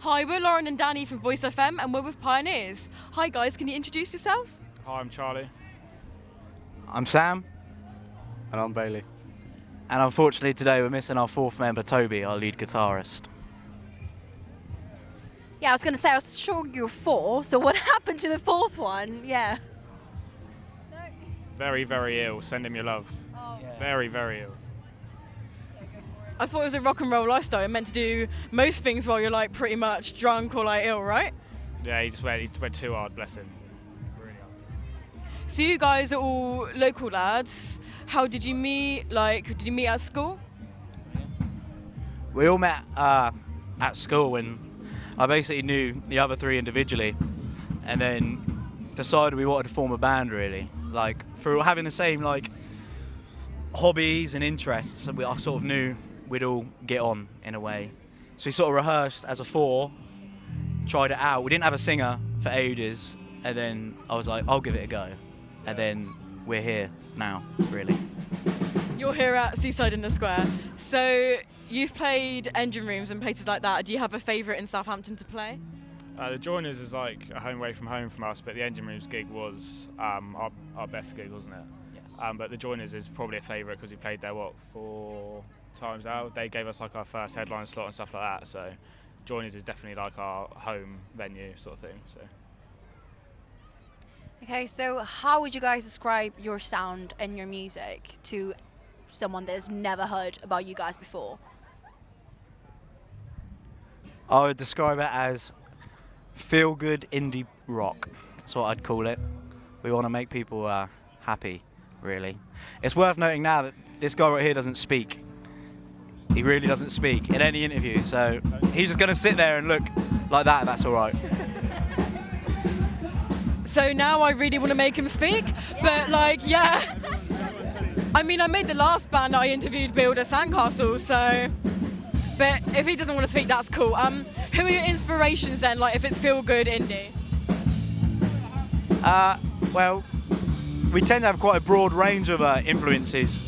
Hi, we're Lauren and Danny from Voice FM and we're with Pioneers. Hi guys, can you introduce yourselves? Hi, I'm Charlie. I'm Sam. And I'm Bailey. And unfortunately today we're missing our fourth member, Toby, our lead guitarist. Yeah, I was going to say, I was sure you were four, so what happened to the fourth one? Yeah. Very, very ill. Send him your love. Oh. Yeah. Very, very ill. I thought it was a rock and roll lifestyle. You're meant to do most things while you're like pretty much drunk or like ill, right? Yeah, he went too hard, bless him. Really hard. So you guys are all local lads. How did you meet? Like, did you meet at school? We all met at school and I basically knew the other three individually and then decided we wanted to form a band really. Like, through having the same like hobbies and interests, I sort of knew we'd all get on in a way. So we sort of rehearsed as a four, tried it out. We didn't have a singer for ages, and then I was like, I'll give it a go. And then we're here now, really. You're here at Seaside in the Square. So you've played engine rooms and places like that. Do you have a favourite in Southampton to play? The Joiners is like a home away from home from us, but the Engine Rooms gig was our best gig, wasn't it? Yes. But the Joiners is probably a favourite because we played there, 4 times now. They gave us like our first headline slot and stuff like that, so Joiners is definitely like our home venue sort of thing. So. Okay, so how would you guys describe your sound and your music to someone that has never heard about you guys before? I would describe it as feel-good indie rock. That's what I'd call it. We want to make people happy, really. It's worth noting now that this guy right here doesn't speak. He really doesn't speak in any interview, so he's just going to sit there and look like that, that's all right. So now I really want to make him speak, but like, yeah. I mean, I made the last band that I interviewed build a sandcastle, so. But if he doesn't want to speak, that's cool. Who are your inspirations then? Like, if it's feel good indie. Well, we tend to have quite a broad range of influences.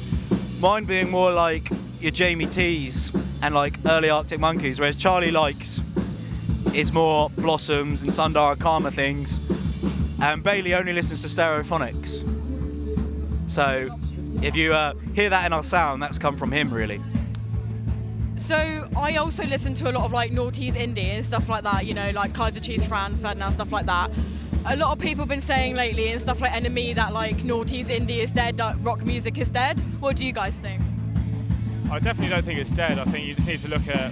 Mine being more like your Jamie T's and like early Arctic Monkeys, whereas Charlie likes is more Blossoms and Sundara Karma things. And Bailey only listens to Stereophonics. So if you hear that in our sound, that's come from him really. So I also listen to a lot of like noughties indie and stuff like that, you know, like Kaiser Chiefs, Franz Ferdinand, stuff like that. A lot of people have been saying lately and stuff like Enemy that like noughties indie is dead, that rock music is dead. What do you guys think? I definitely don't think it's dead. I think you just need to look at.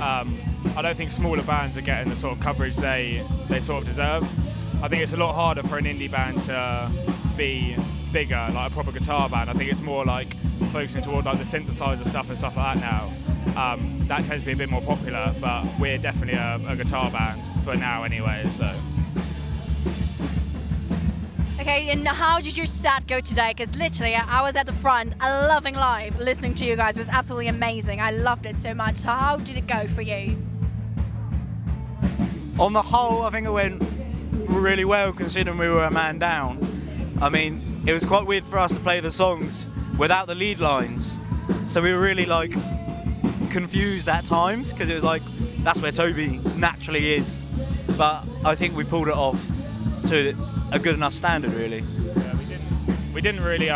I don't think smaller bands are getting the sort of coverage they sort of deserve. I think it's a lot harder for an indie band to be bigger, like a proper guitar band. I think it's more like focusing toward like the synthesizer stuff and stuff like that now. That tends to be a bit more popular, but we're definitely a guitar band for now anyway. So. Okay, and how did your set go today? Because literally, I was at the front, loving live, listening to you guys. It was absolutely amazing. I loved it so much. So how did it go for you? On the whole, I think it went really well considering we were a man down. I mean, it was quite weird for us to play the songs without the lead lines. So we were really like confused at times because it was like, that's where Toby naturally is. But I think we pulled it off to a good enough standard, really. Yeah, we didn't really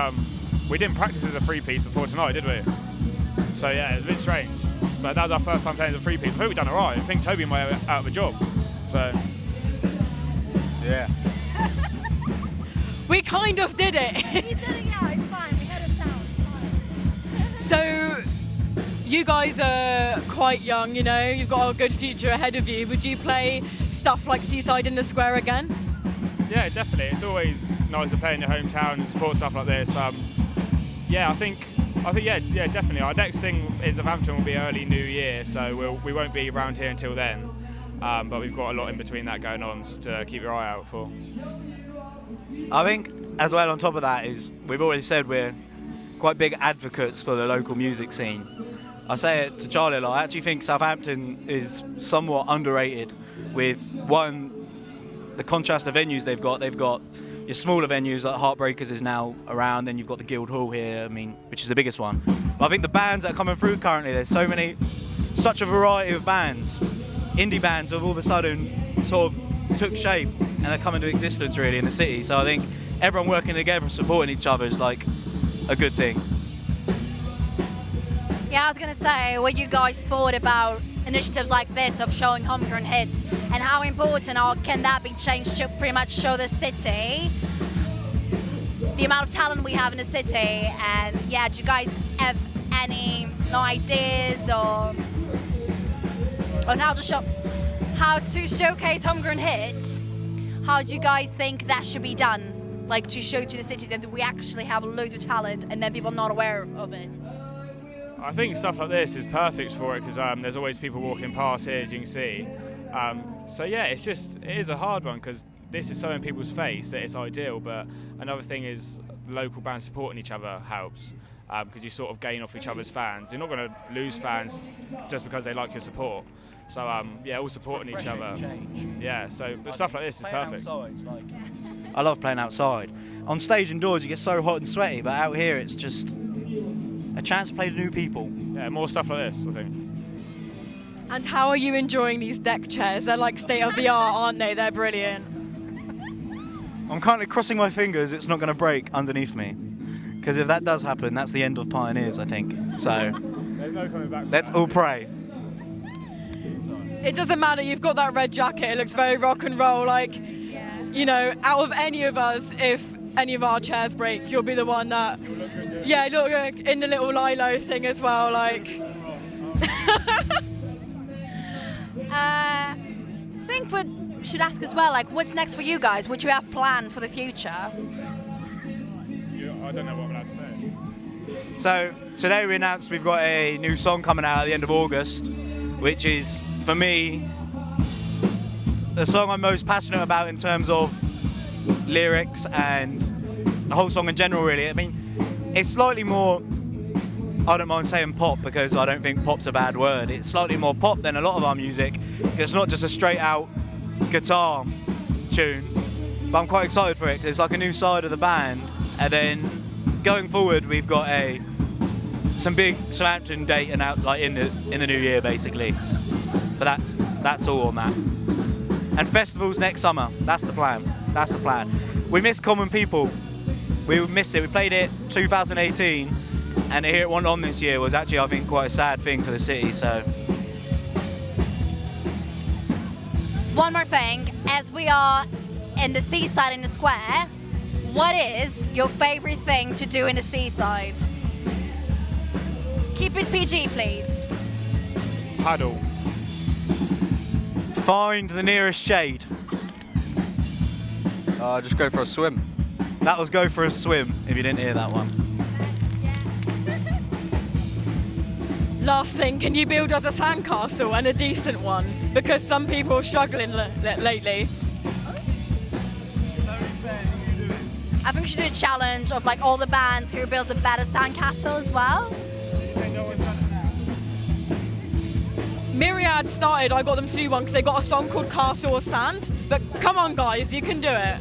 we didn't practice as a three-piece before tonight, did we? So yeah, it was a bit strange. But that was our first time playing as a three-piece. I think we've done alright. I think Toby might have out of a job. So yeah. We kind of did it. He said it, yeah, it's fine. We had a sound. So you guys are quite young, you know, you've got a good future ahead of you. Would you play stuff like Seaside in the Square again? yeah, definitely. It's always nice to play in your hometown and support stuff like this. Yeah, I think yeah, definitely. Our next thing in Southampton will be early New Year, so we won't be around here until then. But we've got a lot in between that going on to keep your eye out for. I think, as well, on top of that, is we've already said we're quite big advocates for the local music scene. I say it to Charlie a lot. I actually think Southampton is somewhat underrated with, one, the contrast of venues they've got. They've got your smaller venues like Heartbreakers is now around, then you've got the Guildhall here, which is the biggest one. But I think the bands that are coming through currently, there's such a variety of bands. indie bands have all of a sudden sort of took shape and they're coming to existence really in the city. So I think everyone working together and supporting each other is like a good thing. Yeah, I was gonna say what you guys thought about initiatives like this of showing homegrown hits and how important or can that be changed to pretty much show the city the amount of talent we have in the city. And yeah, do you guys have any ideas or on how to showcase homegrown hits? How do you guys think that should be done? Like to show to the city that we actually have loads of talent and then people not aware of it. I think stuff like this is perfect for it because there's always people walking past here, as you can see. So yeah, it is a hard one because this is so in people's face that it's ideal. But another thing is local bands supporting each other helps because you sort of gain off each other's fans. You're not going to lose fans just because they like your support. So yeah, all supporting each other. Yeah, so stuff like this is perfect. I love playing outside. On stage indoors you get so hot and sweaty, but out here it's just a chance to play to new people. Yeah, more stuff like this, I think. And how are you enjoying these deck chairs? They're like state of the art, aren't they? They're brilliant. I'm currently crossing my fingers it's not going to break underneath me. Because if that does happen, that's the end of Pioneers, I think. So There's no coming back. let's all pray. It doesn't matter, you've got that red jacket, it looks very rock and roll. Like, you know, out of any of us, if any of our chairs break, you'll be the one that, yeah, look in the little Lilo thing as well, like. I think we should ask as well, like, what's next for you guys? What do you have planned for the future? I don't know what I'm allowed to say. So today we announced we've got a new song coming out at the end of August, which is, for me, the song I'm most passionate about in terms of lyrics and the whole song in general, really. I mean, it's slightly more, I don't mind saying pop because I don't think pop's a bad word. It's slightly more pop than a lot of our music. It's not just a straight out guitar tune, but I'm quite excited for it because it's like a new side of the band. And then going forward, we've got some big Southampton date and out like in the new year basically. But that's all on that. And festivals next summer. That's the plan. That's the plan. We miss Common People. We missed it. We played it 2018, and to hear it wasn't on this year was actually, I think, quite a sad thing for the city. So. One more thing, as we are in the Seaside in the square, what is your favorite thing to do in the Seaside? Keep it PG, please. Paddle. Find the nearest shade. Just go for a swim. That was go for a swim, if you didn't hear that one. Last thing, can you build us a sandcastle and a decent one? Because some people are struggling lately. I think we should do a challenge of like all the bands who builds a better sandcastle as well. Myriad started, I got them to do one because they got a song called Castle or Sand. But come on guys, you can do it.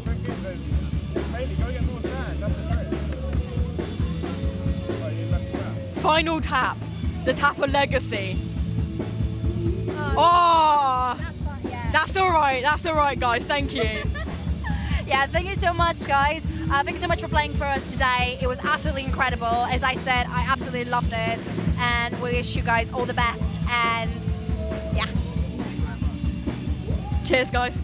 Final tap, the tap of legacy. Oh, that's all right guys, thank you. Yeah, thank you so much guys. Thank you so much for playing for us today. It was absolutely incredible. As I said, I absolutely loved it. And we wish you guys all the best. And yeah. Cheers guys.